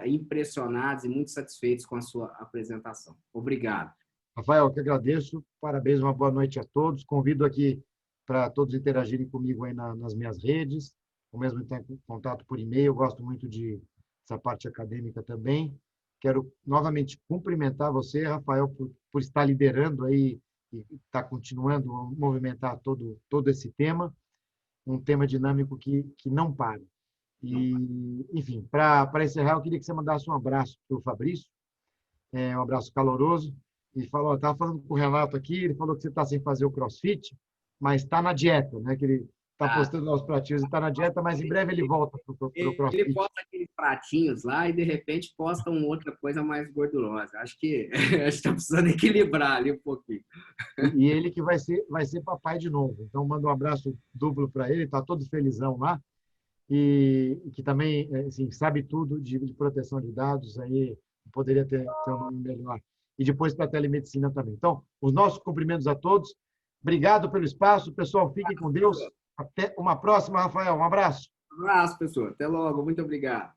impressionados e muito satisfeitos com a sua apresentação. Obrigado. Rafael, eu que agradeço. Parabéns, uma boa noite a todos. Convido aqui para todos interagirem comigo aí nas minhas redes, ou mesmo entrar em contato por e-mail. Eu gosto muito dessa parte acadêmica também. Quero novamente cumprimentar você, Rafael, por estar liderando aí e estar continuando a movimentar todo esse tema, um tema dinâmico que não para. E, enfim, para encerrar, eu queria que você mandasse um abraço para o Fabrício, um abraço caloroso, e falou, estava falando com o Renato aqui, ele falou que você está sem fazer o CrossFit, mas está na dieta, né? Que ele está postando lá os pratinhos e está na dieta, mas em breve ele volta para o CrossFit. Ele posta aqueles pratinhos lá e, de repente, posta uma outra coisa mais gordurosa. Acho que está precisando equilibrar ali um pouquinho. E ele que vai ser papai de novo. Então, manda um abraço duplo para ele, está todo felizão lá. E que também assim, sabe tudo de proteção de dados, aí poderia ter um nome melhor. E depois para a telemedicina também. Então, os nossos cumprimentos a todos. Obrigado pelo espaço. Pessoal, fiquem com Deus. Até uma próxima, Rafael. Um abraço. Um abraço, pessoal. Até logo. Muito obrigado.